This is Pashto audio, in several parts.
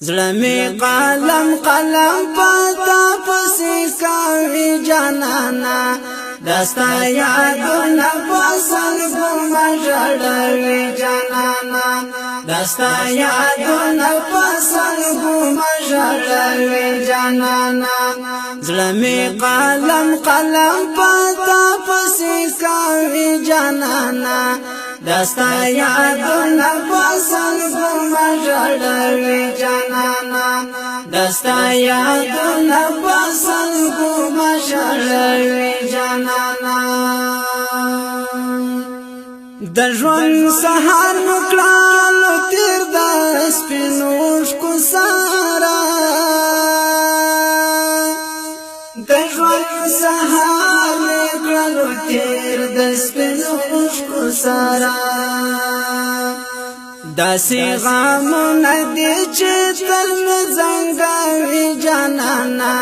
زلمی قلم پتا پسی کاوی جانانا دستا یادونا پسل گوما جڑوی جانانا دستا یادونا پسل گوما جڑوی جانانا زلمی قلم پتا پسی کاوی جانانا دستا یادونا پسل گوما جڑوی جانانا دستا یادونا پسل گوما جڑوی جانانا د ژوند سهار نکړالو تیر د سپینوش کو سارا د ژوند سهار نکړالو تیر د سپینوش کو سارا داسې غمونه دي چې تل مې زنګوي جانانا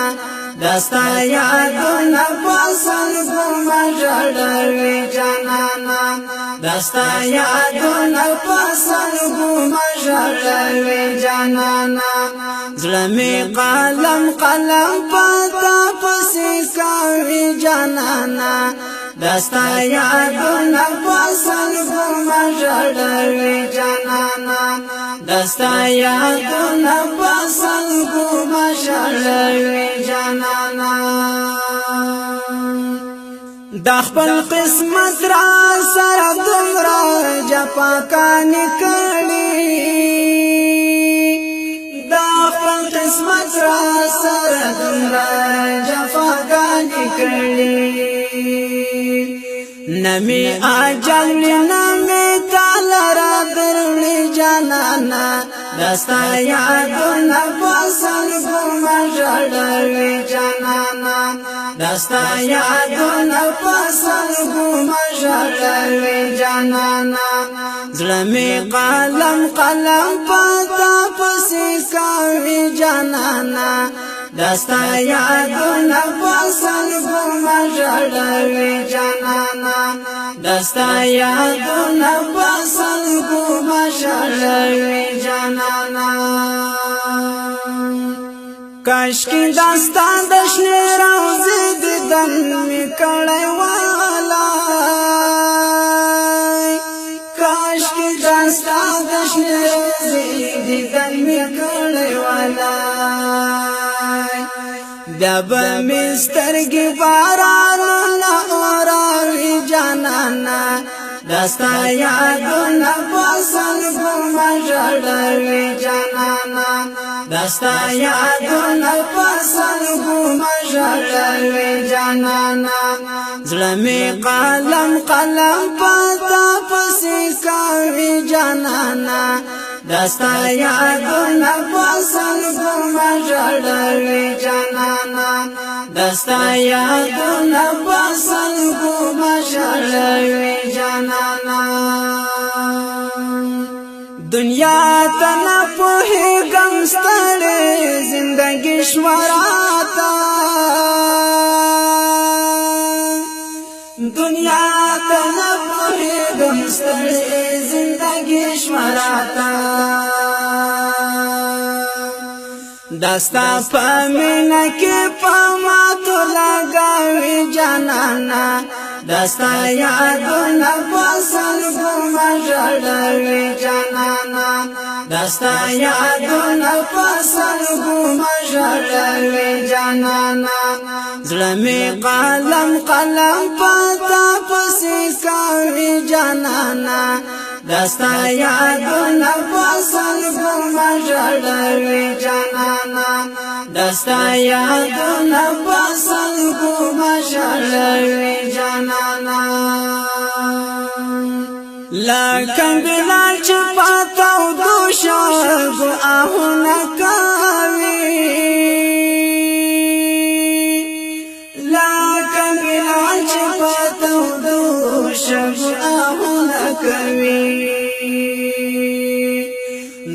دستا یادونا پسل گوما جڑوی جانانا دستا یادونا پسل گوما جڑوی جانانا زلمی قلم پتا پسی کاوی جانانا دستا یادونا پسل گوما جڑوی جانانا دستا یادونا پسل گوما جڑوی جانانا دا خپل قسمت را سره دومره جفاګانې کړي دا خپل قسمت را سره دومره جفاګانې کړي نمی اجل نمی تعالی را درلی جانانا دستا یادونا پسل گوما جڑوی جانانا دستا یادونا پسل گوما جڑوی جانانا زلمی قلم پتا پسی کاوی جانانا دستا یادونا پسل گوما جڑوی جانانا دستا یادونا پسل گوما جڑوی جانانا کاشکی دستا دشنی روزی دیدن می کڑی والای کاشکی دستا دشنی روزی دیدن می کڑی والای دب مسترگی بارانونا اوراوی جانانا دستا یادونا پسل گوما جڑوی جانانا دستا یادونا پسل گوما جڑوی جانانا زلمی قلم پتا پسی کاوی جانانا دستا یادونا پسل گوما جڑوی جانانا دستا یادونا پسل گوما جڑوی جانانا دنیا تنا پوهیږم ستړې زندګي شوراتا دنیا تنا پوهیږم ستړې زندګي شوراتا دستا پمینا کې پما تو لګاوي جانانا دستا یادونا پسل گوما جڑوی جانانا دستا یادونا پسل گوما جڑوی جانانا زلمی قلم پتا پسی کاوی جانانا دستا یادونا پسل گوما جڑوی جانانا دستا یادونا پسل گوما جڑوی جانانا لکن بلال چه پتاو دوشاگو آهونا کاوی لکن بلال چه پتاو دوشاگو آهونا کاوی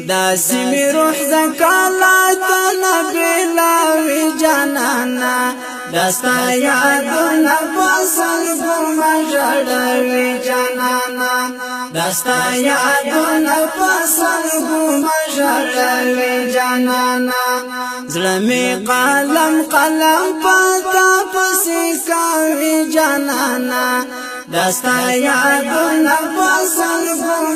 داسی می روح زکالات نبیلاوی جانانا دستا یادونه پسل گما جړوي جانانا دستا یادونه پسل گما جړوي جانانا زړه می قلم پتا پسې کوي جانانا دستا یادونه پسل